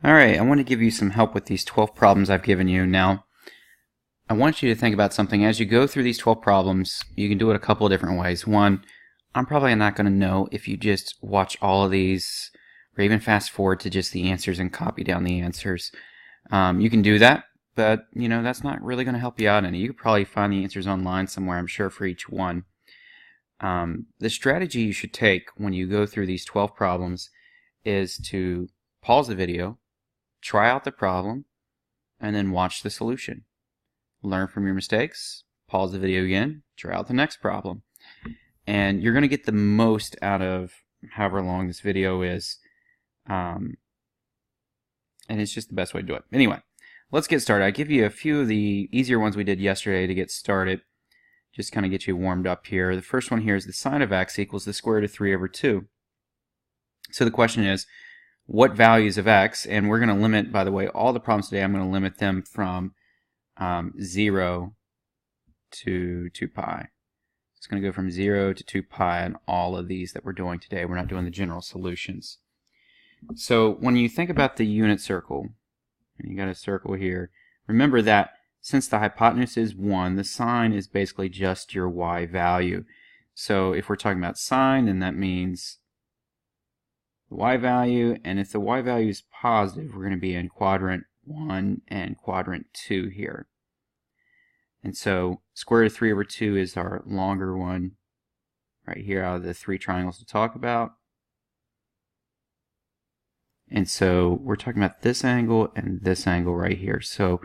Alright, I want to give you some help with these 12 problems I've given you. Now, I want you to think about something. As you go through these 12 problems, you can do it a couple of different ways. One, I'm probably not going to know if you just watch all of these or even fast forward to just the answers and copy down the answers. You can do that, but that's not really going to help you out any. You could probably find the answers online somewhere, I'm sure, for each one. The strategy you should take when you go through these 12 problems is to pause the video, try out the problem, and then watch the solution. Learn from your mistakes, pause the video again, try out the next problem. And you're going to get the most out of however long this video is. And it's just the best way to do it. Anyway, let's get started. I give you a few of the easier ones we did yesterday to get started. Just kind of get you warmed up here. The first one here is the sine of x equals the square root of 3 over 2. So the question is, what values of x, and we're going to limit, by the way, all the problems today, I'm going to limit them from 0 to 2 pi. It's going to go from 0 to 2 pi on all of these that we're doing today. We're not doing the general solutions. So when you think about the unit circle, and you got a circle here, remember that since the hypotenuse is 1, the sine is basically just your y value. So if we're talking about sine, then that means the y value, and if the y value is positive, we're going to be in quadrant 1 and quadrant 2 here. And so square root of 3 over 2 is our longer one right here out of the 3 triangles to talk about. And so we're talking about this angle and this angle right here. So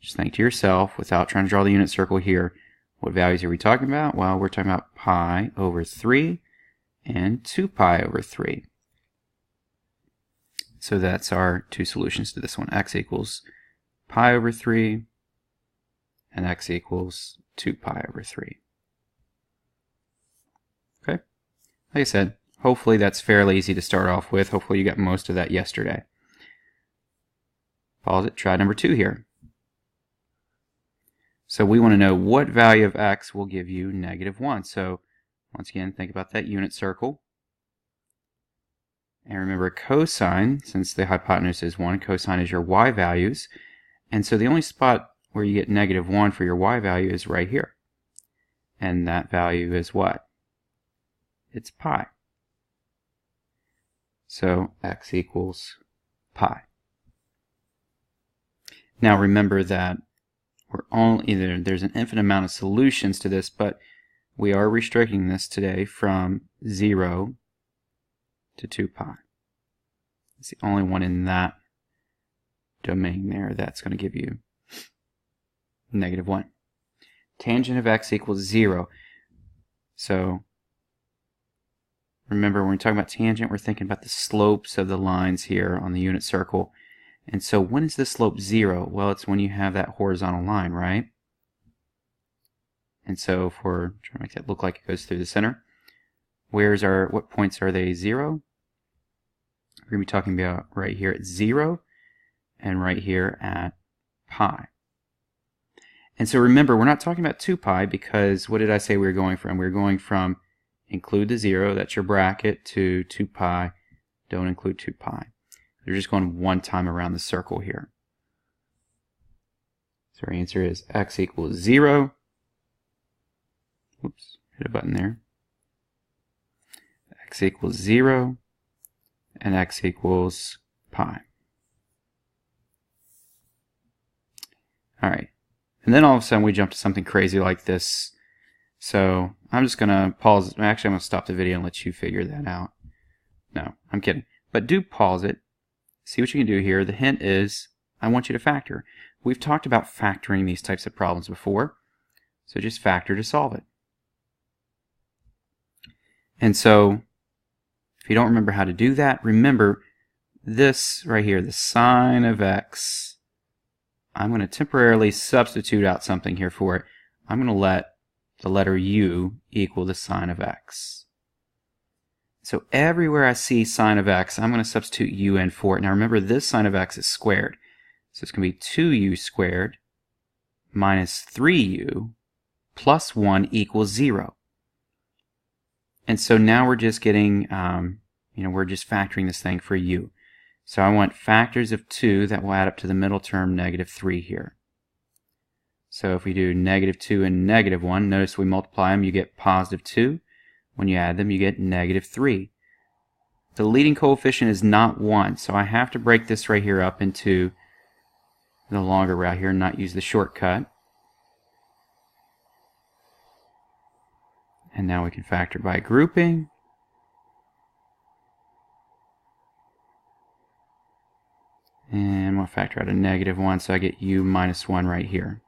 just think to yourself, without trying to draw the unit circle here, what values are we talking about? Well, we're talking about pi over 3 and 2 pi over 3. So that's our two solutions to this one. X equals pi over 3 and x equals 2 pi over 3. Okay? Like I said, hopefully that's fairly easy to start off with. Hopefully you got most of that yesterday. Pause it. Try number 2 here. So we want to know what value of x will give you -1. So once again, think about that unit circle. And remember cosine, since the hypotenuse is 1, cosine is your y values. And so the only spot where you get -1 for your y value is right here. And that value is what? It's pi. So x equals pi. Now remember that there's an infinite amount of solutions to this, but we are restricting this today from 0 to 2 pi. It's the only one in that domain there that's going to give you -1. Tangent of x equals 0. So remember, when we're talking about tangent, we're thinking about the slopes of the lines here on the unit circle. And so when is the slope 0? Well, it's when you have that horizontal line, right? And so if we're trying to make that look like it goes through the center, what points are they 0? We're going to be talking about right here at 0 and right here at pi. And so remember, we're not talking about 2 pi because what did I say we were going from? We were going from include the 0, that's your bracket, to 2 pi, don't include 2 pi. They're just going one time around the circle here. So our answer is x equals 0. Oops, hit a button there. X equals 0 and x equals pi. Alright, and then all of a sudden we jump to something crazy like this. So I'm just going to pause. Actually, I'm going to stop the video and let you figure that out. No, I'm kidding. But do pause it. See what you can do here. The hint is I want you to factor. We've talked about factoring these types of problems before. So just factor to solve it. And so if you don't remember how to do that, remember this right here, the sine of x. I'm going to temporarily substitute out something here for it. I'm going to let the letter u equal the sine of x. So everywhere I see sine of x, I'm going to substitute u in for it. Now remember, this sine of x is squared. So it's going to be 2u squared minus 3u plus 1 equals 0. And so now we're just getting, we're just factoring this thing for u. So I want factors of 2 that will add up to the middle term, negative 3 here. So if we do negative 2 and negative 1, notice we multiply them, you get positive 2. When you add them, you get negative 3. The leading coefficient is not 1, so I have to break this right here up into the longer route here and not use the shortcut. And now we can factor by grouping. And we'll factor out a negative 1, so I get u minus 1 right here.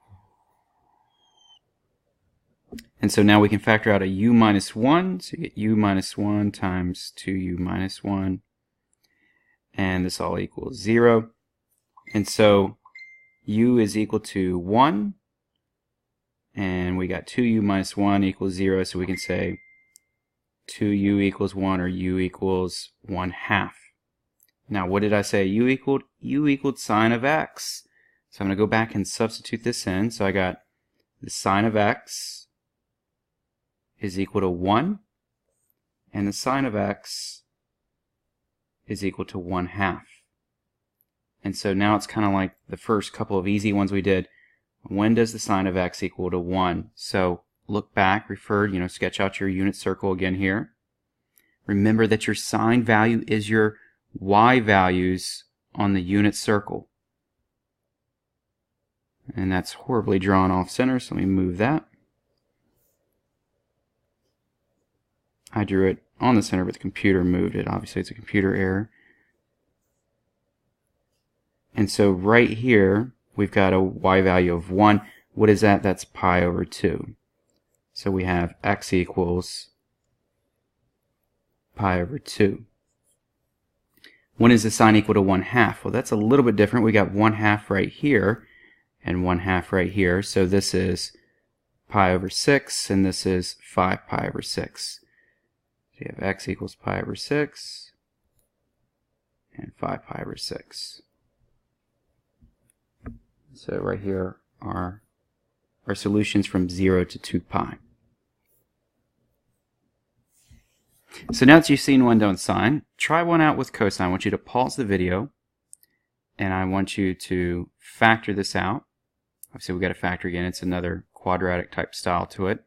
And so now we can factor out a u minus 1, so you get u minus 1 times 2u minus 1. And this all equals 0. And so u is equal to 1. And we got 2u minus 1 equals 0, so we can say 2u equals 1, or u equals 1/2. Now, what did I say u equaled? U equaled sine of x. So I'm going to go back and substitute this in. So I got the sine of x is equal to 1, and the sine of x is equal to 1/2. And so now it's kind of like the first couple of easy ones we did. When does the sine of x equal to 1? So look back, refer, sketch out your unit circle again here. Remember that your sine value is your y values on the unit circle. And that's horribly drawn off center, so let me move that. I drew it on the center, but the computer moved it. Obviously, it's a computer error. And so right here, we've got a y value of 1. What is that? That's pi over 2. So we have x equals pi over 2. When is the sine equal to 1/2? Well, that's a little bit different. We got 1/2 right here and 1/2 right here. So this is pi over 6, and this is 5 pi over 6. So you have x equals pi over 6 and 5 pi over 6. So right here are our solutions from 0 to 2 pi. So now that you've seen one done sine, try one out with cosine. I want you to pause the video, and I want you to factor this out. Obviously, we've got to factor again. It's another quadratic type style to it.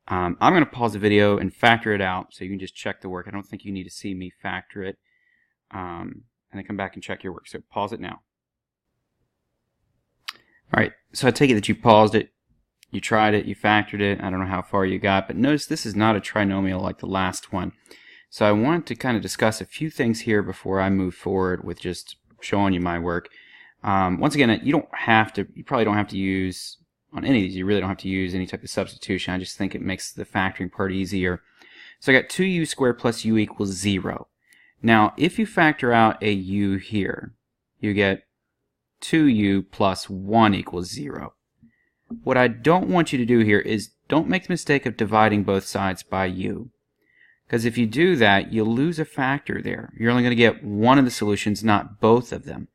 I'm going to pause the video and factor it out so you can just check the work. I don't think you need to see me factor it. And then come back and check your work. So pause it now. Alright, so I take it that you paused it, you tried it, you factored it. I don't know how far you got, but notice this is not a trinomial like the last one. So I want to kind of discuss a few things here before I move forward with just showing you my work. Once again, you probably don't have to use, on any of these, you really don't have to use any type of substitution. I just think it makes the factoring part easier. So I got 2u squared plus u equals 0. Now, if you factor out a u here, you get 2u plus 1 equals 0. What I don't want you to do here is don't make the mistake of dividing both sides by u. Because if you do that, you'll lose a factor there. You're only going to get one of the solutions, not both of them.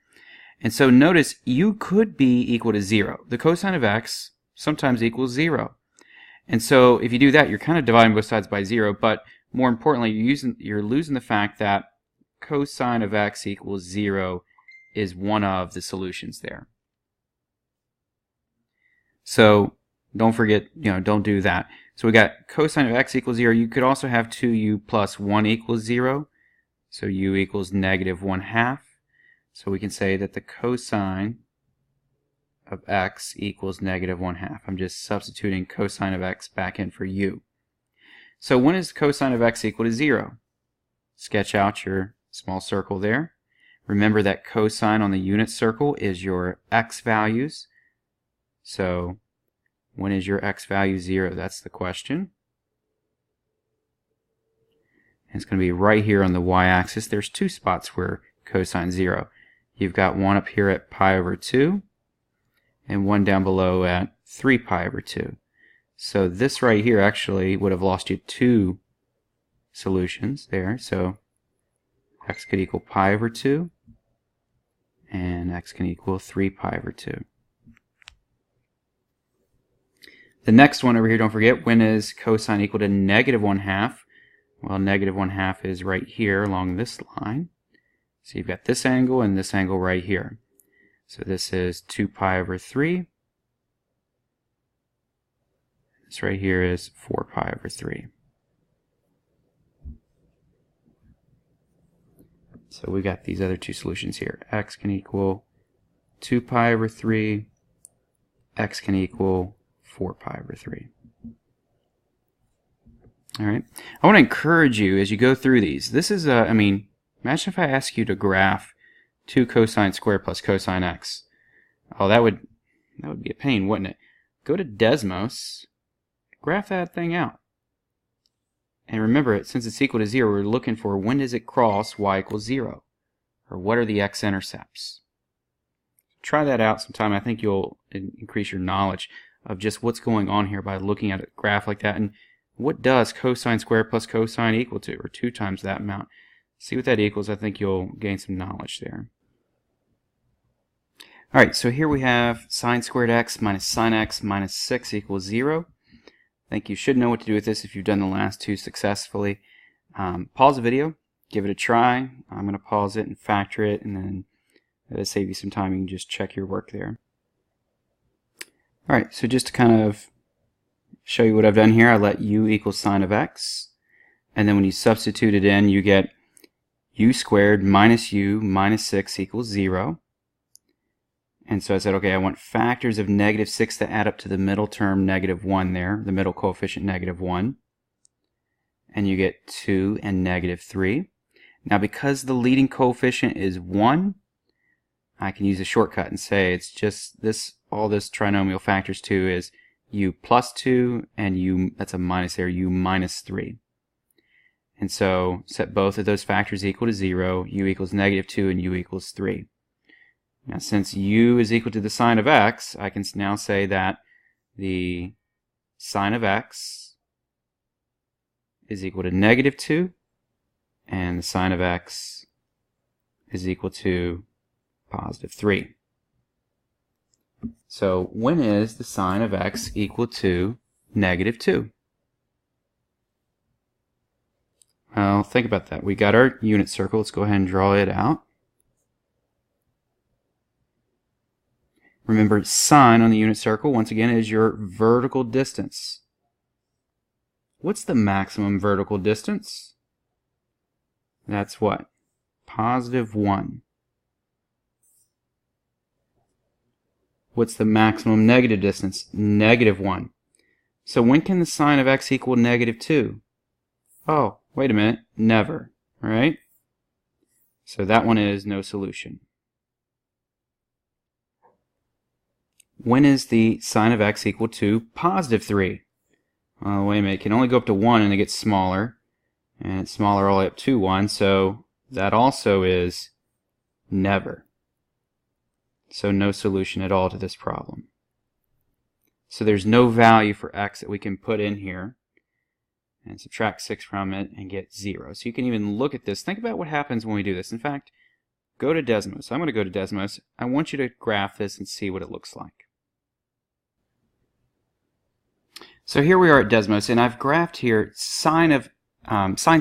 And so notice u could be equal to 0. The cosine of x sometimes equals 0. And so if you do that, you're kind of dividing both sides by 0, but more importantly, you're losing the fact that cosine of x equals 0 is one of the solutions there. So don't forget, don't do that. So we got cosine of x equals 0. You could also have 2u plus 1 equals 0. So u equals negative 1/2. So we can say that the cosine of x equals negative 1/2. I'm just substituting cosine of x back in for u. So when is cosine of x equal to 0? Sketch out your small circle there. Remember that cosine on the unit circle is your x values. So when is your x value 0? That's the question. And it's going to be right here on the y-axis. There's two spots where cosine 0. You've got one up here at pi over 2 and one down below at 3 pi over 2. So this right here actually would have lost you two solutions there. So x could equal pi over 2 and x can equal 3 pi over 2. The next one over here, don't forget, when is cosine equal to negative 1/2? Well, negative 1/2 is right here along this line. So you've got this angle and this angle right here. So this is 2 pi over 3. This right here is 4 pi over 3. So we got these other two solutions here. X can equal 2 pi over 3. X can equal 4 pi over 3. All right. I want to encourage you as you go through these. This is I mean, imagine if I ask you to graph 2 cosine squared plus cosine x. Oh, that would be a pain, wouldn't it? Go to Desmos, graph that thing out. And remember, since it's equal to 0, we're looking for when does it cross y equals 0? Or what are the x-intercepts? Try that out sometime. I think you'll increase your knowledge of just what's going on here by looking at a graph like that. And what does cosine squared plus cosine equal to? Or 2 times that amount. See what that equals. I think you'll gain some knowledge there. Alright, so here we have sine squared x minus sine x minus 6 equals 0. I think you should know what to do with this if you've done the last two successfully. Pause the video, give it a try. I'm going to pause it and factor it, and then that'll save you some time. You can just check your work there. Alright, so just to kind of show you what I've done here, I let u equal sine of x. And then when you substitute it in, you get u squared minus u minus 6 equals 0. And so I said, okay, I want factors of negative 6 to add up to the middle term, negative 1 there, the middle coefficient, negative 1. And you get 2 and negative 3. Now, because the leading coefficient is 1, I can use a shortcut and say it's just this, all this trinomial factors 2 is u plus 2, and u, that's a minus there, u minus 3. And so set both of those factors equal to 0, u equals negative 2, and u equals 3. Now, since u is equal to the sine of x, I can now say that the sine of x is equal to negative 2, and the sine of x is equal to positive 3. So when is the sine of x equal to negative 2? Well, think about that. We got our unit circle. Let's go ahead and draw it out. Remember, sine on the unit circle, once again, is your vertical distance. What's the maximum vertical distance? That's what? Positive 1. What's the maximum negative distance? Negative 1. So when can the sine of x equal negative 2? Oh, wait a minute. Never. Right? So that one is no solution. When is the sine of x equal to positive 3? Well, wait a minute. It can only go up to 1 and it gets smaller. And it's smaller all the way up to 1. So that also is never. So no solution at all to this problem. So there's no value for x that we can put in here and subtract 6 from it and get 0. So you can even look at this. Think about what happens when we do this. In fact, go to Desmos. I'm going to go to Desmos. I want you to graph this and see what it looks like. So here we are at Desmos, and I've graphed here sine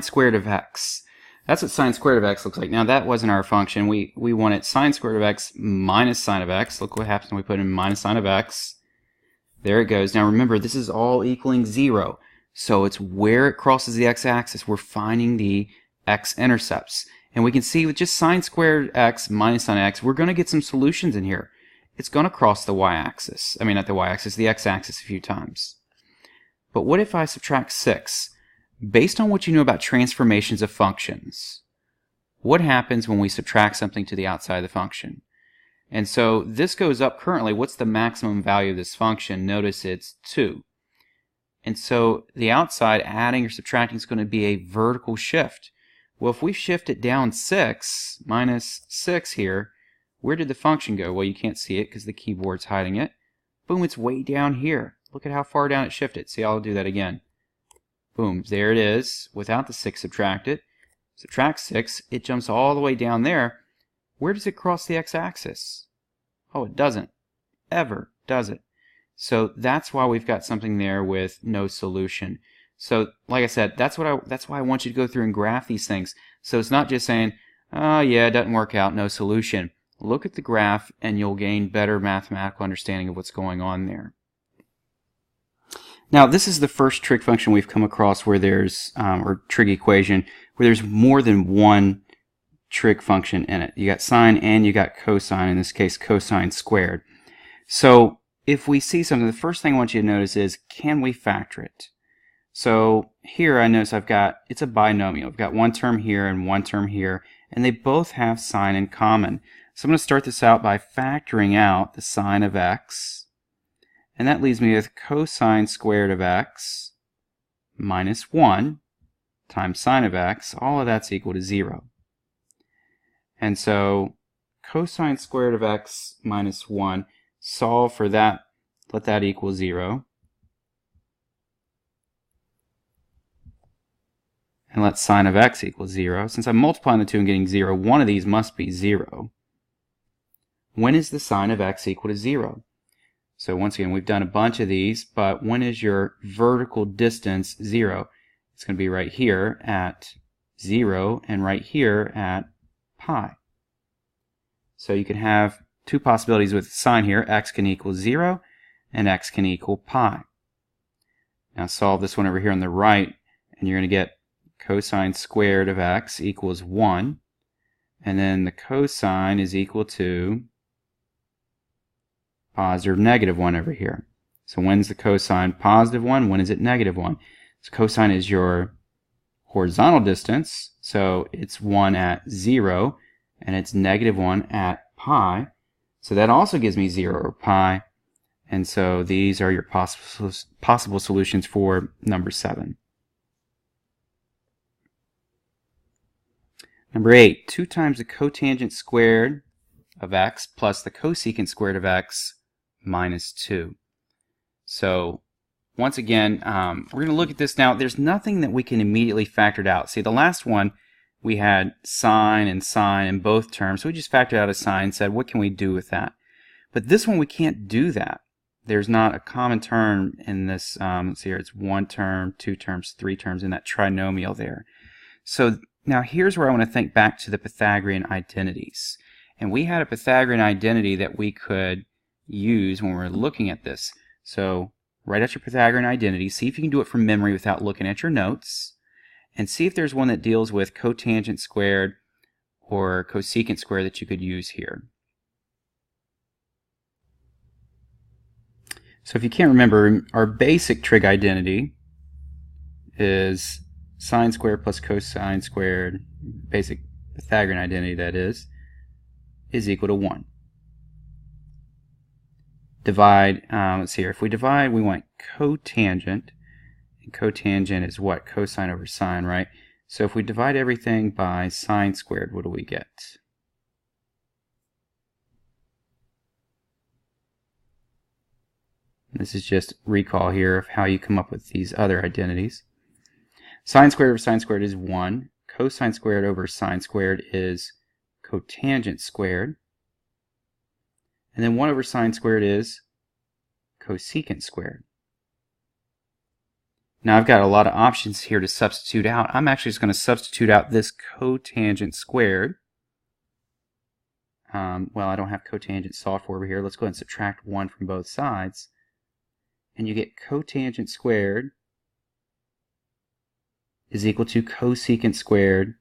squared of x. That's what sine squared of x looks like. Now that wasn't our function. We wanted sine squared of x minus sine of x. Look what happens when we put in minus sine of x. There it goes. Now remember, this is all equaling 0. So it's where it crosses the x-axis. We're finding the x-intercepts. And we can see with just sine squared x minus sine x, we're going to get some solutions in here. It's going to cross the y-axis. I mean, not the y-axis, the x-axis a few times. But what if I subtract 6? Based on what you know about transformations of functions, what happens when we subtract something to the outside of the function? And so this goes up currently. What's the maximum value of this function? Notice it's 2. And so the outside, adding or subtracting, is going to be a vertical shift. Well, if we shift it down 6, minus 6 here, where did the function go? Well, you can't see it because the keyboard's hiding it. Boom, it's way down here. Look at how far down it shifted. See, I'll do that again. Boom, there it is, without the 6 subtracted. Subtract 6, it jumps all the way down there. Where does it cross the x-axis? Oh, it doesn't. Ever, does it? So that's why we've got something there with no solution. So, like I said, that's why I want you to go through and graph these things. So it's not just saying, Yeah, it doesn't work out, no solution. Look at the graph and you'll gain better mathematical understanding of what's going on there. Now, this is the first trig function we've come across where there's, or trig equation, where there's more than one trig function in it. You got sine and you got cosine, in this case cosine squared. So if we see something, the first thing I want you to notice is, can we factor it? So here I notice it's a binomial. I've got one term here and one term here, and they both have sine in common. So I'm going to start this out by factoring out the sine of x, and that leaves me with cosine squared of x minus 1 times sine of x. All of that's equal to 0. And so cosine squared of x minus 1, solve for that, let that equal 0. And let sine of x equal 0. Since I'm multiplying the two and getting 0, one of these must be 0. When is the sine of x equal to 0? So once again, we've done a bunch of these, but when is your vertical distance 0? It's going to be right here at 0 and right here at pi. So you can have two possibilities with sine here. X can equal 0 and x can equal pi. Now solve this one over here on the right, and you're going to get cosine squared of x equals 1, and then the cosine is equal to positive negative 1 over here. So when's the cosine positive 1? When is it negative 1? So cosine is your horizontal distance, so it's 1 at 0, and it's negative 1 at pi. So that also gives me 0 or pi, and so these are your possible solutions for number 7. Number 8, 2 times the cotangent squared of x plus the cosecant squared of x minus 2. So once again, we're going to look at this now. There's nothing that we can immediately factor out. See, the last one we had sine in both terms, so we just factored out a sine and said, what can we do with that? But this one we can't do that. There's not a common term in this. Let's see here, it's 1 term, 2 terms, 3 terms in that trinomial there. So now here's where I want to think back to the Pythagorean identities. And we had a Pythagorean identity that we could use when we're looking at this. So write out your Pythagorean identity, see if you can do it from memory without looking at your notes, and see if there's one that deals with cotangent squared or cosecant squared that you could use here. So if you can't remember, our basic trig identity is sine squared plus cosine squared, basic Pythagorean identity that is equal to 1. Divide, let's see here, if we divide, we want cotangent, and cotangent is what? Cosine over sine, right? So if we divide everything by sine squared, what do we get? This is just recall here of how you come up with these other identities. Sine squared over sine squared is 1. Cosine squared over sine squared is cotangent squared. And then 1 over sine squared is cosecant squared. Now I've got a lot of options here to substitute out. I'm actually just going to substitute out this cotangent squared. Well, I don't have cotangent solved for over here. Let's go ahead and subtract 1 from both sides. And you get cotangent squared is equal to cosecant squared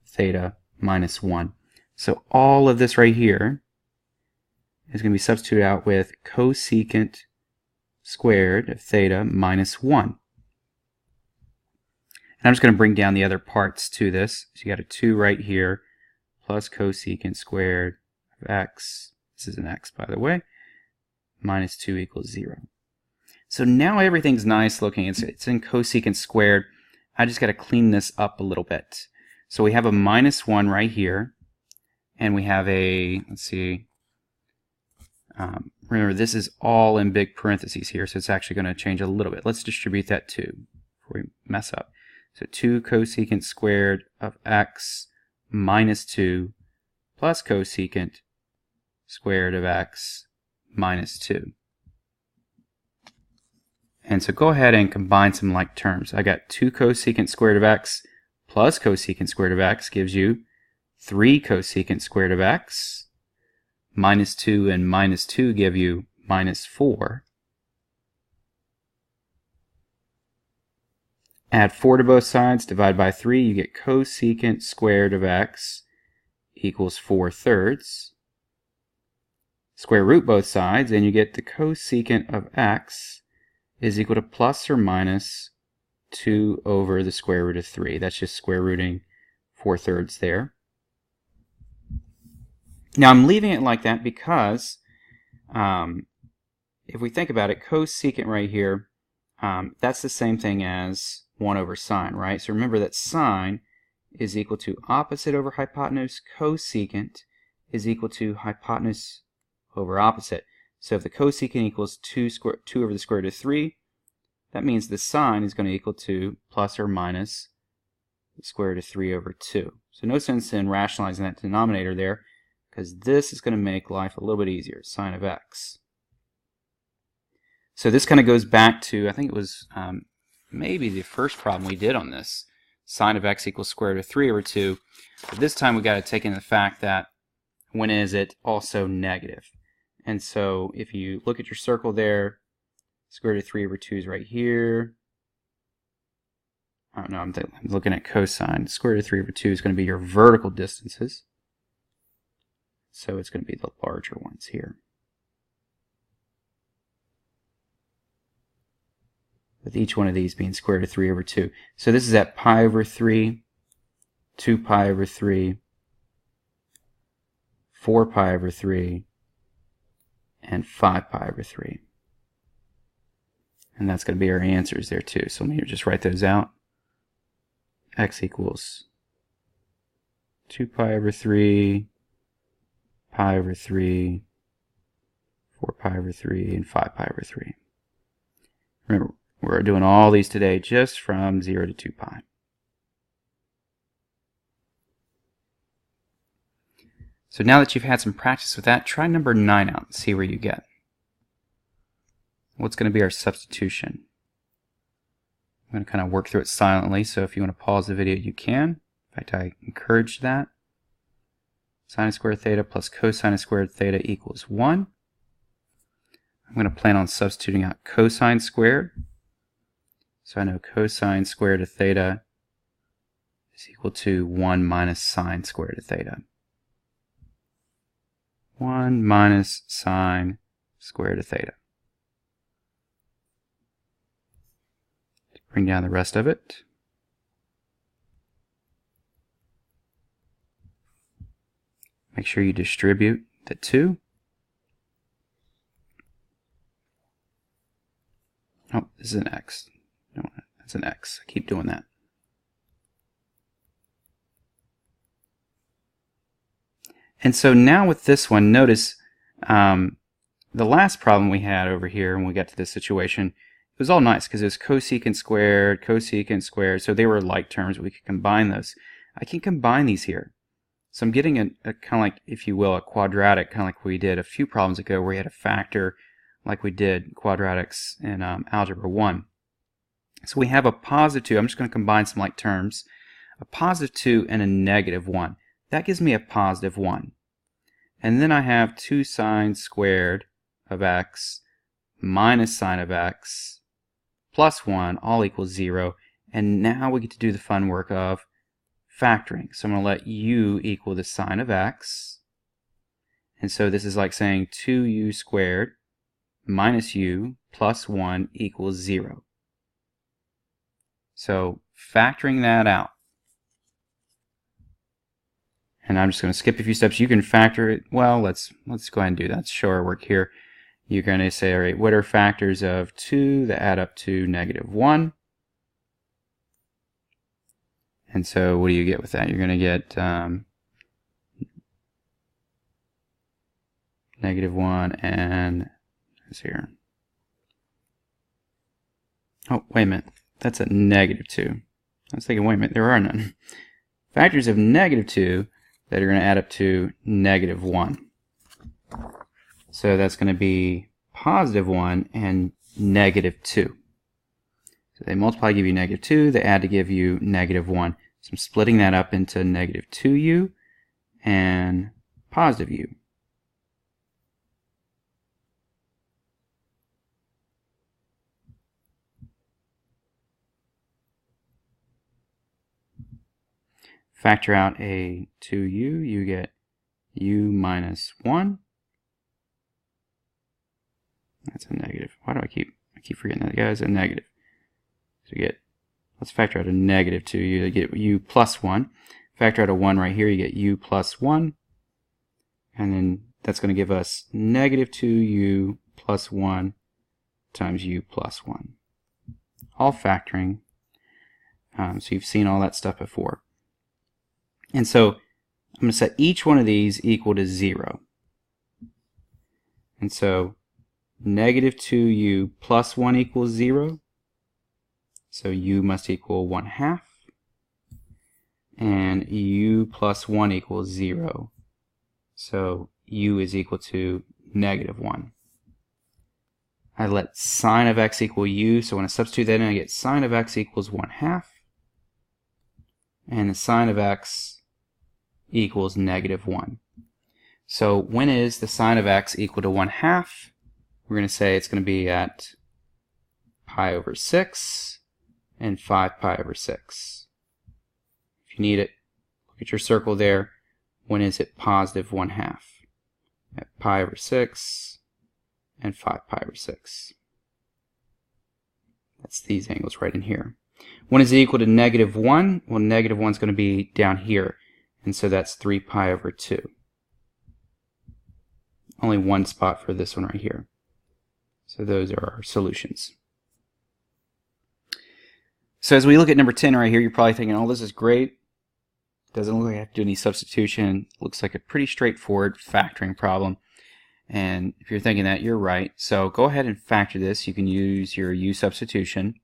theta minus 1. So all of this right here is going to be substituted out with cosecant squared of theta minus 1. And I'm just going to bring down the other parts to this. So you got a 2 right here, plus cosecant squared of x, this is an x by the way, minus 2 equals 0. So now everything's nice looking. It's in cosecant squared. I just got to clean this up a little bit. So we have a minus 1 right here, and we have a, let's see, remember this is all in big parentheses here, so it's actually going to change a little bit. Let's distribute that 2 before we mess up. So 2 cosecant squared of x minus 2 plus cosecant squared of x minus 2. And so go ahead and combine some like terms. I got 2 cosecant squared of x plus cosecant squared of x gives you 3 cosecant squared of x. Minus 2 and minus 2 give you minus 4. Add 4 to both sides, divide by 3, you get cosecant squared of x equals 4/3. Square root both sides, and you get the cosecant of x is equal to plus or minus 2 over the square root of 3. That's just square rooting 4/3 there. Now I'm leaving it like that because if we think about it, cosecant right here, that's the same thing as 1 over sine, right? So remember that sine is equal to opposite over hypotenuse. Cosecant is equal to hypotenuse over opposite. So if the cosecant equals 2 over the square root of 3, that means the sine is going to equal to plus or minus the square root of 3 over 2. So no sense in rationalizing that denominator there, because this is going to make life a little bit easier, sine of x. So this kind of goes back to, I think it was maybe the first problem we did on this, sine of x equals square root of 3 over 2. But this time we've got to take into the fact that when is it also negative? And so if you look at your circle there, square root of 3 over 2 is right here. Oh no, I'm looking at cosine. Square root of 3 over 2 is going to be your vertical distances. So it's going to be the larger ones here. With each one of these being square root of 3 over 2. So this is at pi over 3, 2 pi over 3, 4 pi over 3, and 5 pi over 3. And that's going to be our answers there too. So let me just write those out. X equals 2 pi over 3, pi over 3, 4 pi over 3, and 5 pi over 3. Remember, we're doing all these today just from 0 to 2 pi. So now that you've had some practice with that, try number 9 out and see where you get. What's going to be our substitution? I'm going to kind of work through it silently, so if you want to pause the video, you can. In fact, I encourage that. Sine squared theta plus cosine squared theta equals 1. I'm going to plan on substituting out cosine squared. So I know cosine squared of theta is equal to 1 minus sine squared of theta. 1 minus sine squared of theta. Bring down the rest of it. Make sure you distribute the 2. Oh, this is an x. No, that's an x. I keep doing that. And so now with this one, notice the last problem we had over here when we got to this situation, it was all nice because it was cosecant squared, so they were like terms. We could combine those. I can combine these here. So I'm getting a kind of like, if you will, a quadratic, kind of like we did a few problems ago where we had a factor like we did quadratics in Algebra 1. So we have a positive 2. I'm just going to combine some like terms. A positive 2 and a negative 1. That gives me a positive 1. And then I have 2 sine squared of x minus sine of x plus 1 all equals 0. And now we get to do the fun work of factoring. So I'm going to let u equal the sine of x. And so this is like saying 2u squared minus u plus 1 equals 0. So factoring that out. And I'm just going to skip a few steps. You can factor it. Well, let's go ahead and do that. Let's show our work here. You're going to say, all right, what are factors of 2 that add up to negative 1? And so what do you get with that? You're going to get negative 1 and it's here. Oh, wait a minute. That's a negative 2. I was thinking, wait a minute, there are none. Factors of negative 2 that are going to add up to negative 1. So that's going to be positive 1 and negative 2. So they multiply to give you negative 2, they add to give you negative 1. So I'm splitting that up into negative 2u and positive u. Factor out a 2u, you get u minus 1. That's a negative. Why do I keep forgetting that, guys? A negative. So you get, let's factor out a negative 2u, you get u plus 1. Factor out a 1 right here, you get u plus 1. And then that's going to give us negative 2u plus 1 times u plus 1. All factoring. So you've seen all that stuff before. And so I'm going to set each one of these equal to 0. And so negative 2u plus 1 equals 0. So u must equal 1/2. And u plus 1 equals 0. So u is equal to negative 1. I let sine of x equal u, so when I substitute that in, I get sine of x equals 1/2. And the sine of x equals negative 1. So when is the sine of x equal to 1/2? We're going to say it's going to be at pi over 6 and 5 pi over 6. If you need it, look at your circle there. When is it positive 1/2? At pi over 6 and 5 pi over 6. That's these angles right in here. When is it equal to negative 1? Well, negative 1 is going to be down here. And so that's 3 pi over 2. Only one spot for this one right here. So those are our solutions. So as we look at number 10 right here, you're probably thinking, oh, this is great. Doesn't look like I have to do any substitution. Looks like a pretty straightforward factoring problem. And if you're thinking that, you're right. So go ahead and factor this. You can use your u substitution.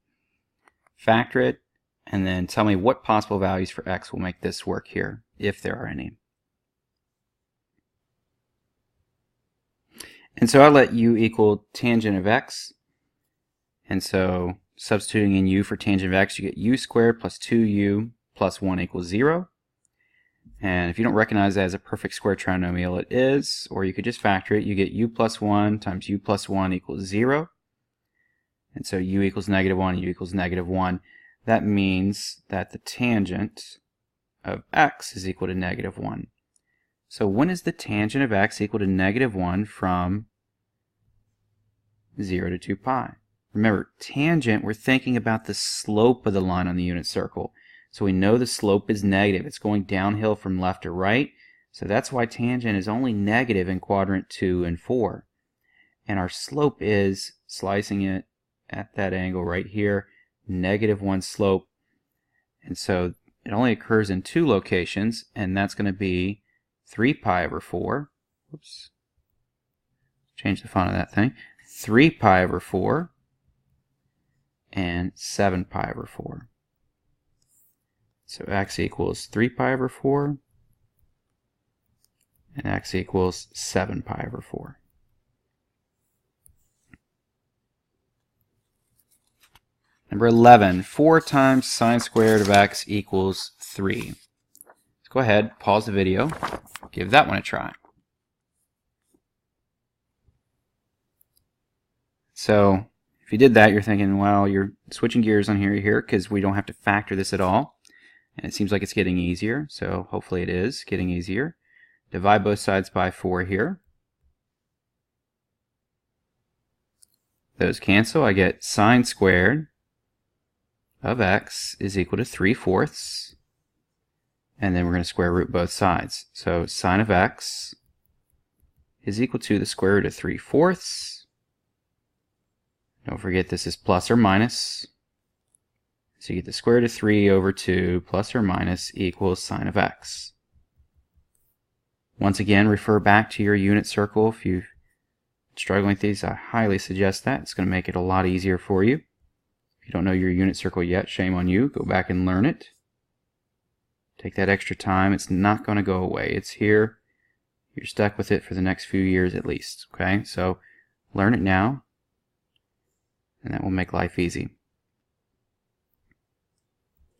Factor it, and then tell me what possible values for x will make this work here, if there are any. And so I'll let u equal tangent of x. And so substituting in u for tangent of x, you get u squared plus 2u plus 1 equals 0. And if you don't recognize that as a perfect square trinomial, it is. Or you could just factor it. You get u plus 1 times u plus 1 equals 0. And so u equals negative 1, u equals negative 1. That means that the tangent of x is equal to negative 1. So when is the tangent of x equal to negative 1 from 0 to 2 pi? Remember, tangent, we're thinking about the slope of the line on the unit circle. So we know the slope is negative. It's going downhill from left to right. So that's why tangent is only negative in quadrant 2 and 4. And our slope is slicing it at that angle right here, negative 1 slope. And so it only occurs in 2 locations, and that's going to be 3 pi over 4. Oops. Change the font of that thing. 3 pi over 4 and 7 pi over 4. So x equals 3 pi over 4 and x equals 7 pi over 4. Number 11, 4 times sine squared of x equals 3. Let's go ahead, pause the video, give that one a try. So if you did that, you're thinking, well, you're switching gears on here because we don't have to factor this at all. And it seems like it's getting easier, so hopefully it is getting easier. Divide both sides by 4 here. Those cancel. I get sine squared of x is equal to 3/4. And then we're going to square root both sides. So sine of x is equal to the square root of 3/4. Don't forget this is plus or minus. So you get the square root of 3 over 2 plus or minus equals sine of x. Once again, refer back to your unit circle. If you're struggling with these, I highly suggest that. It's going to make it a lot easier for you. If you don't know your unit circle yet, shame on you. Go back and learn it. Take that extra time. It's not going to go away. It's here. You're stuck with it for the next few years at least. Okay, so learn it now, and that will make life easy.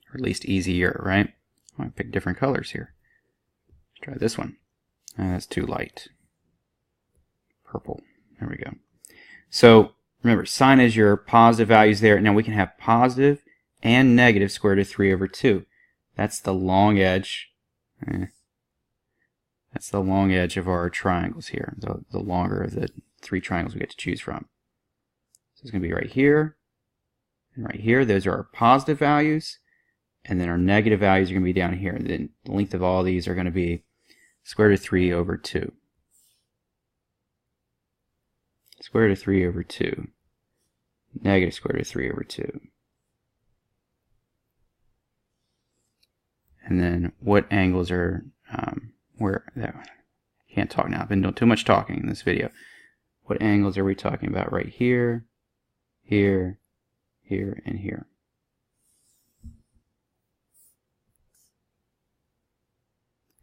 Or at least easier, right? I might pick different colors here. Try this one. That's too light. Purple. There we go. So remember, sine is your positive values there. Now we can have positive and negative square root of 3 over 2. That's the long edge. That's the long edge of our triangles here. The longer of the 3 triangles we get to choose from. So it's going to be right here and right here. Those are our positive values. And then our negative values are going to be down here. And then the length of all these are going to be square root of 3 over 2. Square root of 3 over 2. Negative square root of 3 over 2. And then what angles are, can't talk now. I've been doing too much talking in this video. What angles are we talking about right here, here, here, and here?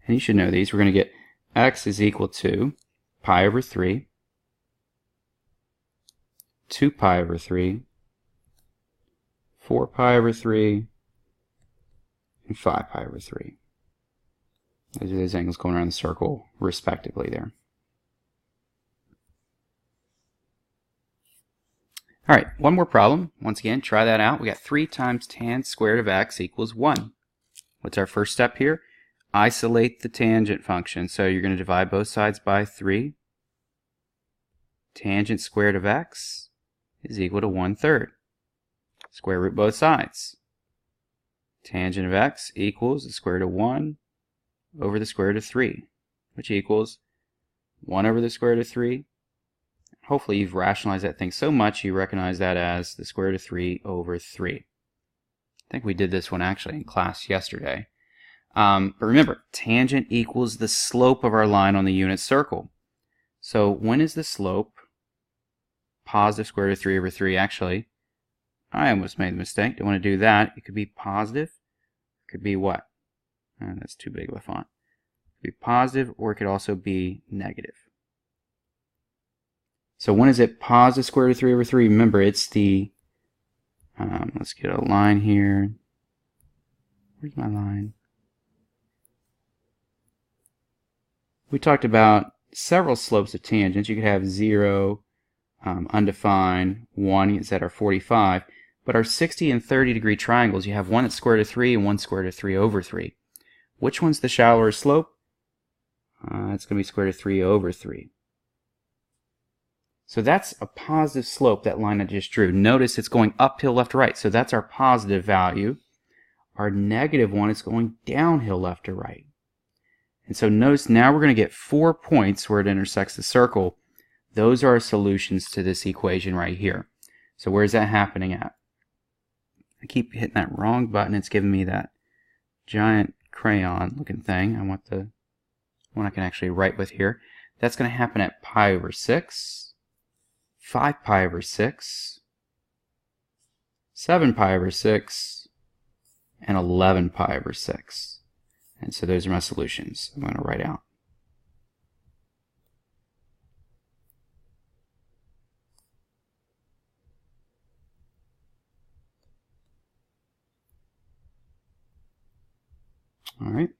And you should know these. We're going to get x is equal to pi over 3, 2 pi over 3, 4 pi over 3, and 5 pi over 3. Those are those angles going around the circle, respectively there. All right, one more problem. Once again, try that out. We got 3 times tan squared of x equals 1. What's our first step here? Isolate the tangent function. So you're going to divide both sides by 3. Tangent squared of x is equal to 1/3. Square root both sides. Tangent of x equals the square root of 1 over the square root of 3, which equals 1 over the square root of 3. Hopefully you've rationalized that thing so much you recognize that as the square root of 3 over 3. I think we did this one actually in class yesterday. But remember, tangent equals the slope of our line on the unit circle. So when is the slope positive square root of 3 over 3? Actually, I almost made the mistake. Don't want to do that. It could be positive. It could be what? That's too big of a font. It could be positive, or it could also be negative. So when is it positive square root of 3 over 3? Remember, it's the, let's get a line here. Where's my line? We talked about several slopes of tangents. You could have 0, undefined, 1 is at our 45. But our 60 and 30 degree triangles, you have one that's square root of 3 and one square root of 3 over 3. Which one's the shallower slope? It's going to be square root of 3 over 3. So that's a positive slope, that line I just drew. Notice it's going uphill left to right. So that's our positive value. Our negative one is going downhill left to right. And so notice now we're going to get 4 points where it intersects the circle. Those are our solutions to this equation right here. So where's that happening at? I keep hitting that wrong button. It's giving me that giant crayon looking thing. I want the one I can actually write with here. That's going to happen at pi over 6, 5 pi over 6, 7 pi over 6, and 11 pi over 6. And so those are my solutions I'm going to write out. All right.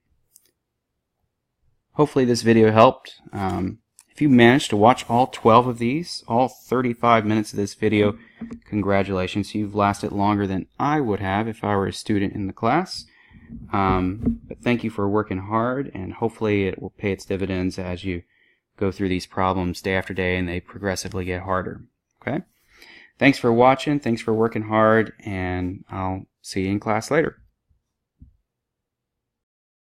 Hopefully this video helped. If you managed to watch all 12 of these, all 35 minutes of this video, congratulations. You've lasted longer than I would have if I were a student in the class. But thank you for working hard, and hopefully it will pay its dividends as you go through these problems day after day and they progressively get harder. Okay? Thanks for watching. Thanks for working hard, and I'll see you in class later.